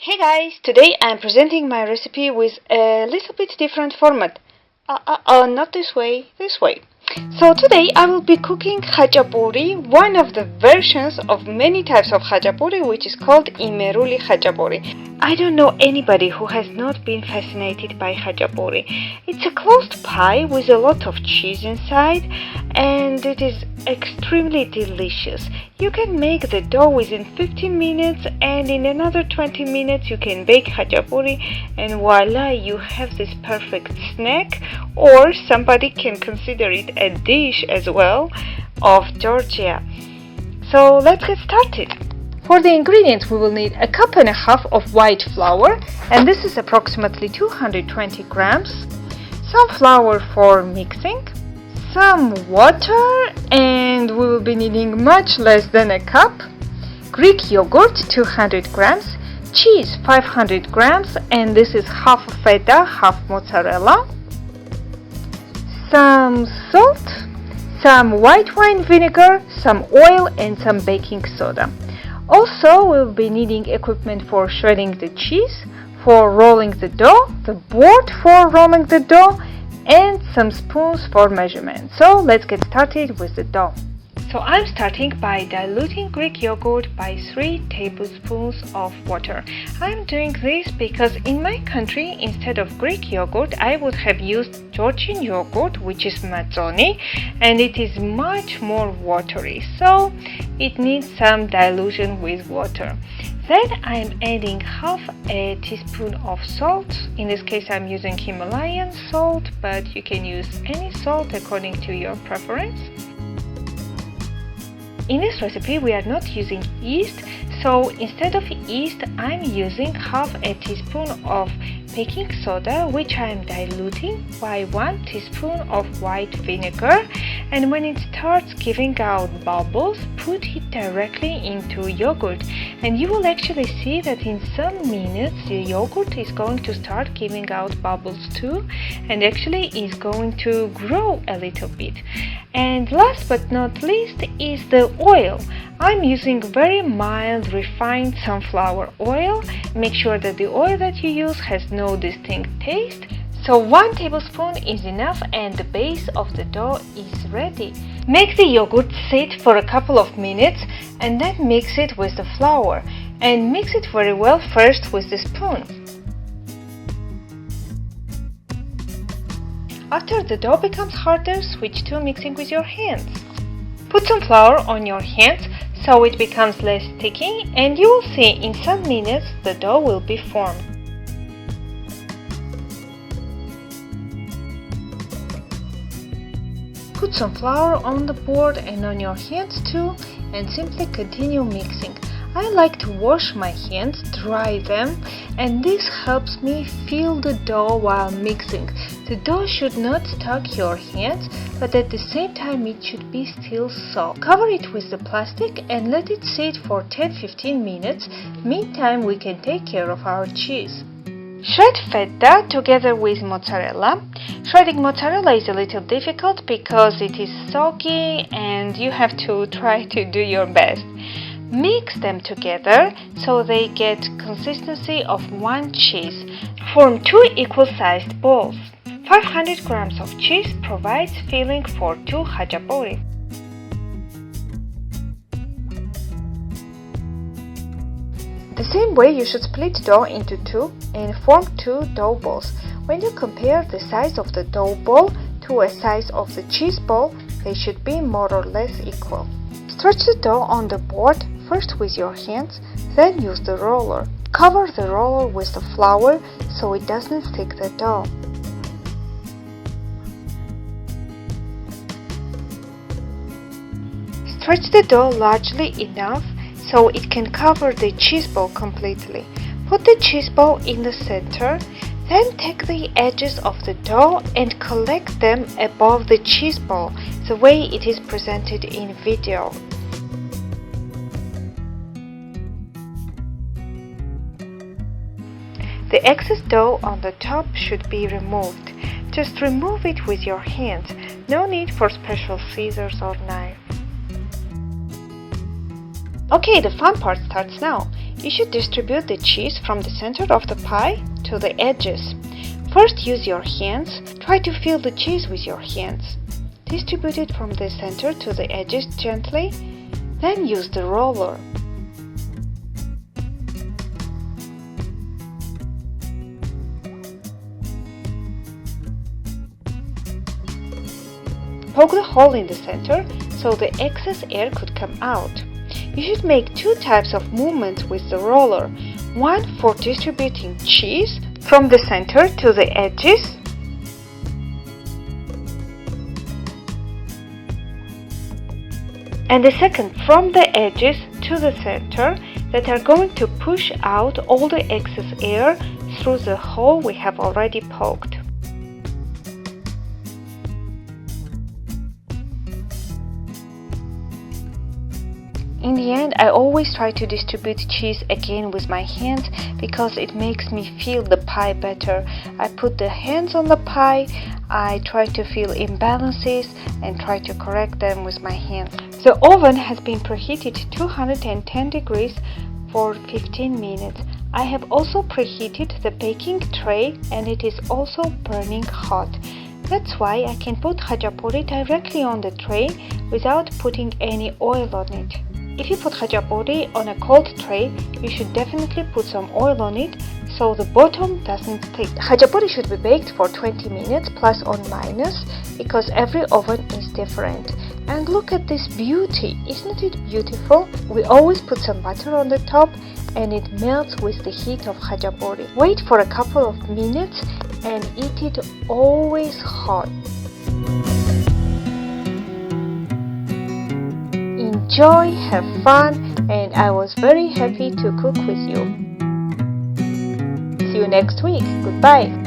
Hey guys, today I'm presenting my recipe with a little bit different format. Not this way, this way. So today I will be cooking Khachapuri, one of the versions of many types of Khachapuri, which is called Imeruli Khachapuri. I don't know anybody who has not been fascinated by Khachapuri. It's a closed pie with a lot of cheese inside, and it is extremely delicious. You can make the dough within 15 minutes, and in another 20 minutes you can bake Khachapuri, and voila, you have this perfect snack, or somebody can consider it a dish as well, of Georgia. So let's get started. For the ingredients we will need a cup and a half of white flour, and this is approximately 220 grams, some flour for mixing, some water, and we will be needing much less than a cup, Greek yogurt 200 grams, cheese 500 grams, and this is half feta, half mozzarella, some salt, some white wine vinegar, some oil, and some baking soda. Also, we'll be needing equipment for shredding the cheese, for rolling the dough, the board for rolling the dough, and some spoons for measurement. So let's get started with the dough. So I'm starting by diluting Greek yogurt by 3 tablespoons of water. I'm doing this because in my country, instead of Greek yogurt, I would have used Georgian yogurt, which is mazzoni, and it is much more watery, so it needs some dilution with water. Then I'm adding half a teaspoon of salt. In this case I'm using Himalayan salt, but you can use any salt according to your preference. In this recipe we are not using yeast, so instead of yeast I'm using half a teaspoon of baking soda, which I am diluting by 1 teaspoon of white vinegar, and when it starts giving out bubbles, put it directly into yogurt, and you will actually see that in some minutes the yogurt is going to start giving out bubbles too, and actually is going to grow a little bit. And last but not least is the oil. I'm using very mild refined sunflower oil. Make sure that the oil that you use has no distinct taste. So 1 tablespoon is enough and the base of the dough is ready. Make the yogurt sit for a couple of minutes and then mix it with the flour. And mix it very well first with the spoon. After the dough becomes harder, switch to mixing with your hands. Put some flour on your hands so it becomes less sticky, and you will see in some minutes the dough will be formed. Put some flour on the board and on your hands too, and simply continue mixing. I like to wash my hands, dry them, and this helps me feel the dough while mixing. The dough should not stuck your hands, but at the same time it should be still soft. Cover it with the plastic and let it sit for 10-15 minutes. Meantime, we can take care of our cheese. Shred feta together with mozzarella. Shredding mozzarella is a little difficult because it is soggy and you have to try to do your best. Mix them together so they get consistency of 1 cheese. Form 2 equal-sized balls. 500 grams of cheese provides filling for 2 Khachapuri. The same way you should split dough into 2 and form 2 dough balls. When you compare the size of the dough ball to a size of the cheese ball, they should be more or less equal. Stretch the dough on the board first with your hands, then use the roller. Cover the roller with the flour so it doesn't stick the dough. Stretch the dough largely enough so it can cover the cheese ball completely. Put the cheese ball in the center, then take the edges of the dough and collect them above the cheese ball, the way it is presented in video. The excess dough on the top should be removed. Just remove it with your hands. No need for special scissors or knife. Okay, the fun part starts now. You should distribute the cheese from the center of the pie to the edges. First, use your hands. Try to fill the cheese with your hands. Distribute it from the center to the edges gently. Then use the roller. Poke the hole in the center so the excess air could come out. You should make two types of movements with the roller. One for distributing cheese from the center to the edges, and the second from the edges to the center, that are going to push out all the excess air through the hole we have already poked. In the end, I always try to distribute cheese again with my hands because it makes me feel the pie better. I put the hands on the pie, I try to feel imbalances and try to correct them with my hands. The oven has been preheated to 210 degrees for 15 minutes. I have also preheated the baking tray and it is also burning hot. That's why I can put khachapuri directly on the tray without putting any oil on it. If you put khachapuri on a cold tray, you should definitely put some oil on it so the bottom doesn't stick. Khachapuri should be baked for 20 minutes plus or minus because every oven is different. And look at this beauty, isn't it beautiful? We always put some butter on the top and it melts with the heat of khachapuri. Wait for a couple of minutes and eat it always hot. Enjoy, have fun, and I was very happy to cook with you. See you next week. Goodbye.